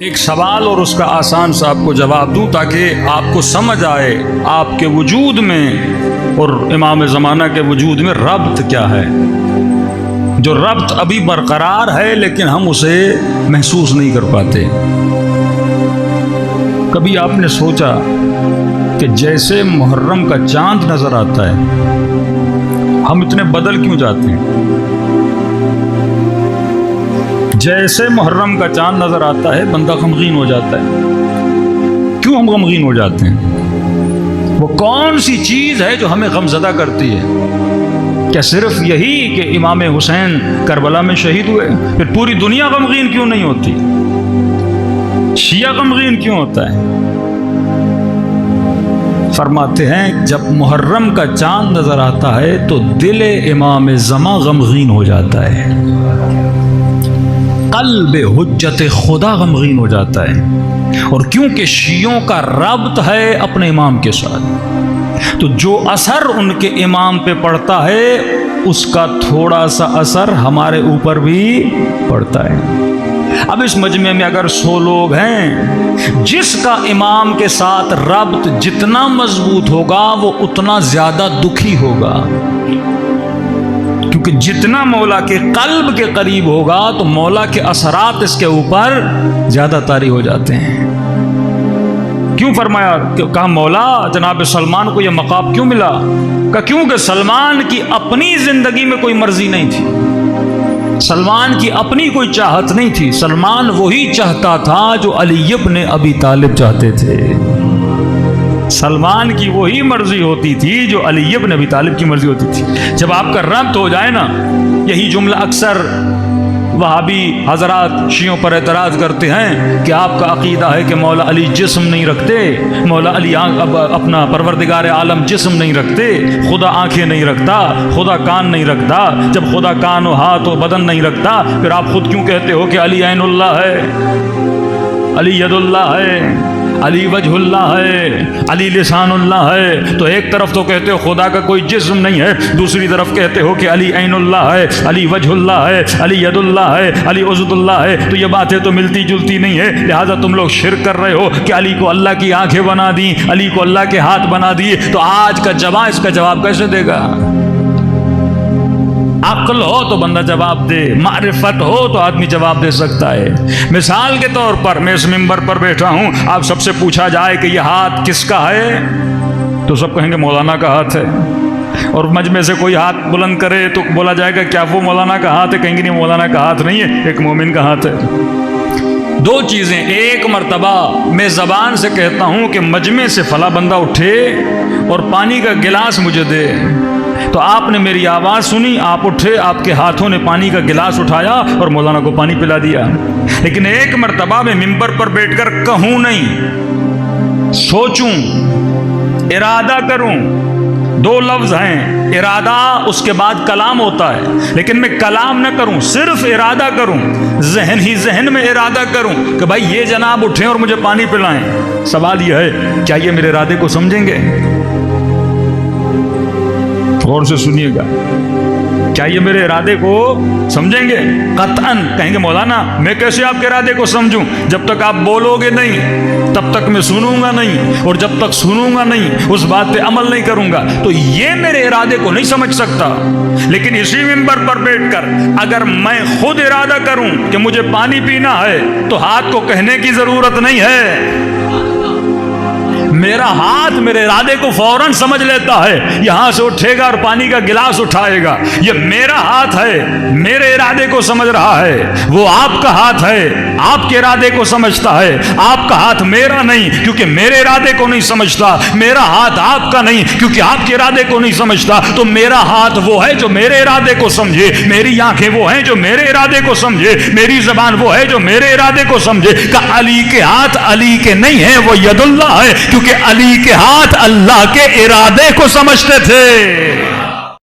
ایک سوال اور اس کا آسان سا آپ کو جواب دوں تاکہ آپ کو سمجھ آئے آپ کے وجود میں اور امام زمانہ کے وجود میں ربط کیا ہے. جو ربط ابھی برقرار ہے لیکن ہم اسے محسوس نہیں کر پاتے. کبھی آپ نے سوچا کہ جیسے محرم کا چاند نظر آتا ہے ہم اتنے بدل کیوں جاتے ہیں؟ جیسے محرم کا چاند نظر آتا ہے بندہ غمگین ہو جاتا ہے. کیوں ہم غمگین ہو جاتے ہیں؟ وہ کون سی چیز ہے جو ہمیں غمزدہ کرتی ہے؟ کیا صرف یہی کہ امام حسین کربلا میں شہید ہوئے؟ پھر پوری دنیا غمگین کیوں نہیں ہوتی؟ شیعہ غمگین کیوں ہوتا ہے؟ فرماتے ہیں جب محرم کا چاند نظر آتا ہے تو دل امام زماں غمگین ہو جاتا ہے، قلب حجت خدا غمگین ہو جاتا ہے. اور کیونکہ شیعوں کا ربط ہے اپنے امام کے ساتھ تو جو اثر ان کے امام پہ پڑتا ہے اس کا تھوڑا سا اثر ہمارے اوپر بھی پڑتا ہے. اب اس مجمع میں اگر 100 لوگ ہیں، جس کا امام کے ساتھ ربط جتنا مضبوط ہوگا وہ اتنا زیادہ دکھی ہوگا، کیونکہ جتنا مولا کے قلب کے قریب ہوگا تو مولا کے اثرات اس کے اوپر زیادہ طاری ہو جاتے ہیں. کیوں فرمایا کہا مولا جناب سلمان کو یہ مقام کیوں ملا؟ کہ کیونکہ سلمان کی اپنی زندگی میں کوئی مرضی نہیں تھی، سلمان کی اپنی کوئی چاہت نہیں تھی. سلمان وہی چاہتا تھا جو علی ابن ابی طالب چاہتے تھے. سلمان کی وہی مرضی ہوتی تھی جو علی ابن ابی طالب کی مرضی ہوتی تھی. جب آپ کا ربط ہو جائے نا، یہی جملہ اکثر وہابی حضرات شیعوں پر اعتراض کرتے ہیں کہ آپ کا عقیدہ ہے کہ مولا علی جسم نہیں رکھتے، مولا علی اپنا پروردگار عالم جسم نہیں رکھتے، خدا آنکھیں نہیں رکھتا، خدا کان نہیں رکھتا. جب خدا کان و ہاتھ و بدن نہیں رکھتا پھر آپ خود کیوں کہتے ہو کہ علی عین اللہ ہے، علی ید اللہ ہے، علی وجہ اللہ ہے، علی لسان اللہ ہے؟ تو ایک طرف تو کہتے ہو خدا کا کوئی جسم نہیں ہے، دوسری طرف کہتے ہو کہ علی عین اللہ ہے، علی وجہ اللہ ہے، علی ید اللہ ہے، علی عضد اللہ ہے. تو یہ باتیں تو ملتی جلتی نہیں ہے، لہٰذا تم لوگ شرک کر رہے ہو کہ علی کو اللہ کی آنکھیں بنا دی، علی کو اللہ کے ہاتھ بنا دیے. تو آج کا جواب اس کا جواب کیسے دے گا؟ عقل ہو تو بندہ جواب دے، معرفت ہو تو آدمی جواب دے سکتا ہے. مثال کے طور پر میں اس منبر پر بیٹھا ہوں، آپ سب سے پوچھا جائے کہ یہ ہاتھ کس کا ہے تو سب کہیں گے مولانا کا ہاتھ ہے. اور مجمع سے کوئی ہاتھ بلند کرے تو بولا جائے گا کیا وہ مولانا کا ہاتھ ہے؟ کہیں گے نہیں، مولانا کا ہاتھ نہیں ہے، ایک مومن کا ہاتھ ہے. دو چیزیں، ایک مرتبہ میں زبان سے کہتا ہوں کہ مجمع سے فلاں بندہ اٹھے اور پانی کا گلاس مجھے دے، تو آپ نے میری آواز سنی، آپ اٹھے، آپ کے ہاتھوں نے پانی کا گلاس اٹھایا اور مولانا کو پانی پلا دیا. لیکن ایک مرتبہ میں منبر پر بیٹھ کر کہوں نہیں، سوچوں، ارادہ کروں. دو لفظ ہیں، ارادہ اس کے بعد کلام ہوتا ہے، لیکن میں کلام نہ کروں، صرف ارادہ کروں، ذہن ہی ذہن میں ارادہ کروں کہ بھائی یہ جناب اٹھیں اور مجھے پانی پلائیں. سوال یہ ہے کیا یہ میرے ارادے کو سمجھیں گے؟ غور سے سنیے گا، کیا یہ میرے ارادے کو سمجھیں گے؟ قطعاً کہیں گے مولانا میں کیسے آپ کے ارادے کو سمجھوں؟ جب تک آپ بولو گے نہیں تب تک میں سنوں گا نہیں، اور جب تک سنوں گا نہیں اس بات پہ عمل نہیں کروں گا. تو یہ میرے ارادے کو نہیں سمجھ سکتا. لیکن اسی منبر پر بیٹھ کر اگر میں خود ارادہ کروں کہ مجھے پانی پینا ہے تو ہاتھ کو کہنے کی ضرورت نہیں ہے، میرا ہاتھ میرے ارادے کو فوراً سمجھ لیتا ہے. یہاں سے اٹھے گا اور پانی کا گلاس اٹھائے گا، یہ میرا ہاتھ ہے، میرے ارادے کو سمجھ رہا ہے. وہ آپ کا ہاتھ ہے، آپ کے ارادے کو سمجھتا ہے. آپ کا ہاتھ میرا نہیں کیونکہ میرے ارادے کو نہیں سمجھتا، میرا ہاتھ آپ کا نہیں کیونکہ آپ کے ارادے کو نہیں سمجھتا. تو میرا ہاتھ وہ ہے جو میرے ارادے کو سمجھے، میری آنکھیں وہ ہیں جو میرے ارادے کو سمجھے، میری زبان وہ ہے جو میرے ارادے کو سمجھے. کہ علی کے ہاتھ علی کے نہیں ہیں، وہ ید اللہ ہے، کیونکہ علی کے ہاتھ اللہ کے ارادے کو سمجھتے تھے.